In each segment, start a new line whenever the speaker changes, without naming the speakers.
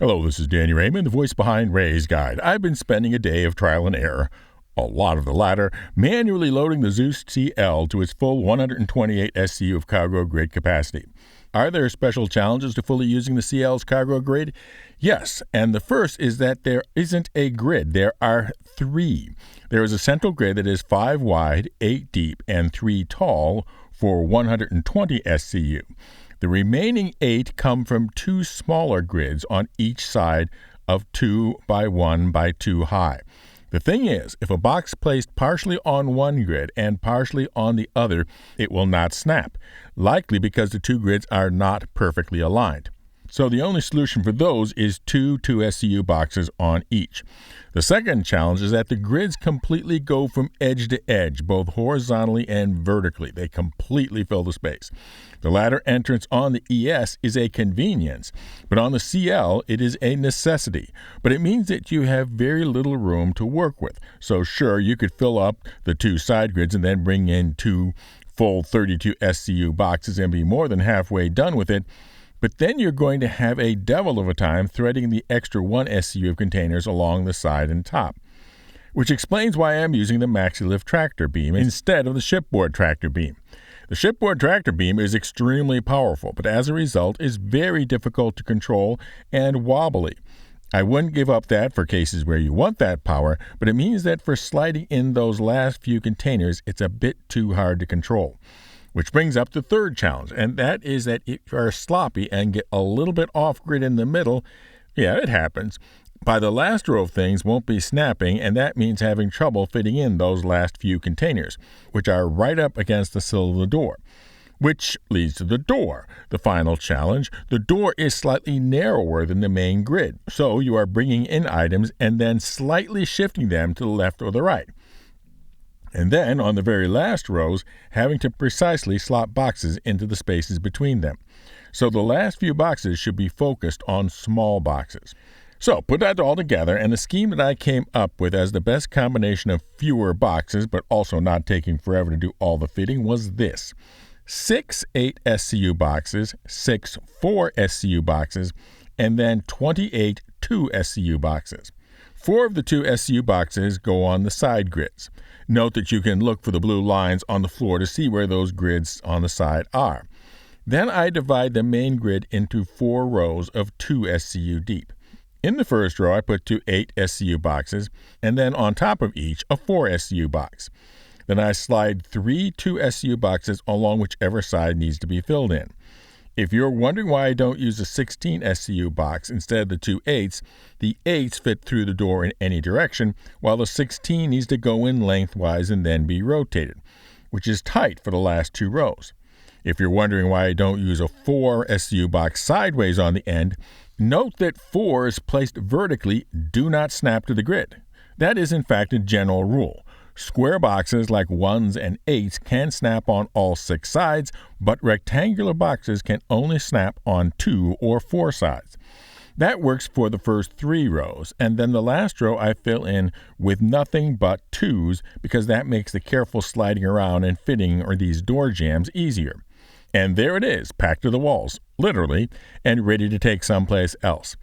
Hello, this is Danny Raymond, the voice behind Ray's Guide. I've been spending a day of trial and error, a lot of the latter, manually loading the Zeus CL to its full 128 SCU of cargo grade capacity. Are there special challenges to fully using the CL's cargo grade? Yes, and the first is that there isn't a grid. There are three. There is a central grid that is 5 wide, 8 deep, and 3 tall for 120 SCU. The remaining 8 come from 2 smaller grids on each side of 2 by 1 by 2 high. The thing is, if a box placed partially on one grid and partially on the other, it will not snap, likely because the 2 grids are not perfectly aligned. So the only solution for those is 2 SCU boxes on each. The second challenge is that the grids completely go from edge to edge, both horizontally and vertically. They completely fill the space. The ladder entrance on the ES is a convenience, but on the CL it is a necessity. But it means that you have very little room to work with. So sure, you could fill up the 2 side grids and then bring in 2 full 32 SCU boxes and be more than halfway done with it. But then you're going to have a devil of a time threading the extra 1 SCU of containers along the side and top, which explains why I'm using the MaxiLift tractor beam instead of the shipboard tractor beam. The shipboard tractor beam is extremely powerful, but as a result is very difficult to control and wobbly. I wouldn't give up that for cases where you want that power, but it means that for sliding in those last few containers, it's a bit too hard to control. Which brings up the third challenge, and that is that if you are sloppy and get a little bit off-grid in the middle, yeah, it happens. By the last row of things won't be snapping, and that means having trouble fitting in those last few containers, which are right up against the sill of the door. Which leads to the door, the final challenge. The door is slightly narrower than the main grid, so you are bringing in items and then slightly shifting them to the left or the right. And then, on the very last rows, having to precisely slot boxes into the spaces between them. So the last few boxes should be focused on small boxes. So, put that all together, and the scheme that I came up with as the best combination of fewer boxes, but also not taking forever to do all the fitting, was this. 6 8 SCU boxes, 6 4 SCU boxes, and then 28 2 SCU boxes. 4 of the 2 SCU boxes go on the side grids. Note that you can look for the blue lines on the floor to see where those grids on the side are. Then I divide the main grid into 4 rows of 2 SCU deep. In the first row, I put 2 8 SCU boxes, and then on top of each, a 4 SCU box. Then I slide 3 2 SCU boxes along whichever side needs to be filled in. If you're wondering why I don't use a 16 SCU box instead of the 2 8s, the 8s fit through the door in any direction, while the 16 needs to go in lengthwise and then be rotated, which is tight for the last 2 rows. If you're wondering why I don't use a 4 SCU box sideways on the end, note that 4s placed vertically do not snap to the grid. That is in fact a general rule. Square boxes like 1s and 8s can snap on all 6 sides, but rectangular boxes can only snap on 2 or 4 sides. That works for the first 3 rows, and then the last row I fill in with nothing but 2s because that makes the careful sliding around and fitting or these door jambs easier. And there it is, packed to the walls, literally, and ready to take someplace else.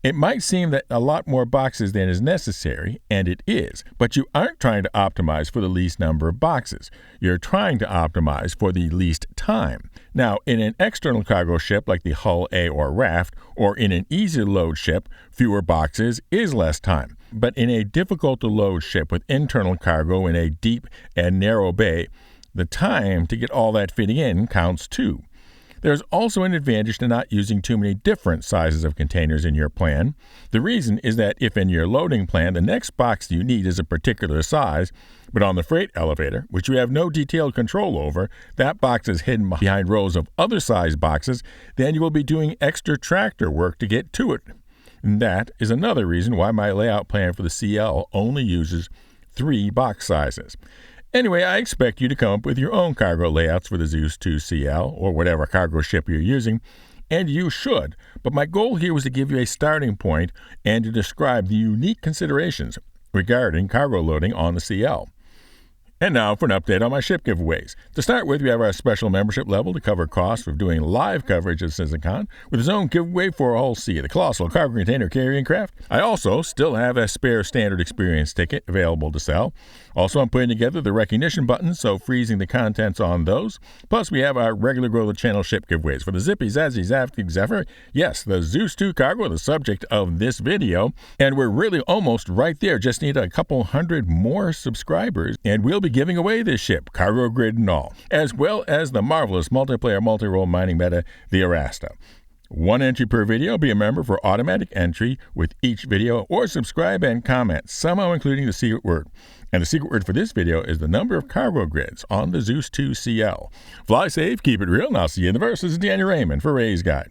It might seem that a lot more boxes than is necessary, and it is, but you aren't trying to optimize for the least number of boxes. You're trying to optimize for the least time. Now, in an external cargo ship like the Hull A or Raft, or in an easy-to-load ship, fewer boxes is less time. But in a difficult-to-load ship with internal cargo in a deep and narrow bay, the time to get all that fitting in counts too. There's also an advantage to not using too many different sizes of containers in your plan. The reason is that if in your loading plan the next box you need is a particular size, but on the freight elevator, which you have no detailed control over, that box is hidden behind rows of other size boxes, then you will be doing extra tractor work to get to it. And that is another reason why my layout plan for the CL only uses 3 box sizes. Anyway, I expect you to come up with your own cargo layouts for the Zeus II CL, or whatever cargo ship you're using, and you should. But my goal here was to give you a starting point and to describe the unique considerations regarding cargo loading on the CL. And now for an update on my ship giveaways. To start with, we have our special membership level to cover costs of doing live coverage of CitizenCon with his own giveaway for Hull C, the colossal cargo container carrying craft. I also still have a spare standard experience ticket available to sell. Also, I'm putting together the recognition buttons, so freezing the contents on those. Plus, we have our regular Grow the Channel ship giveaways for the Zippy Zazzy Zaftig Zephyr. Yes, the Zeus II cargo, the subject of this video. And we're really almost right there. Just need a couple hundred more subscribers, and we'll be giving away this ship, cargo grid and all, as well as the marvelous multiplayer multi-role mining meta, the Erasta. One entry per video. Be a member for automatic entry with each video, or subscribe and comment, somehow including the secret word. And the secret word for this video is the number of cargo grids on the Zeus II CL. Fly safe, keep it real, and I'll see you in the verse. This is Daniel Raymond for Ray's Guide.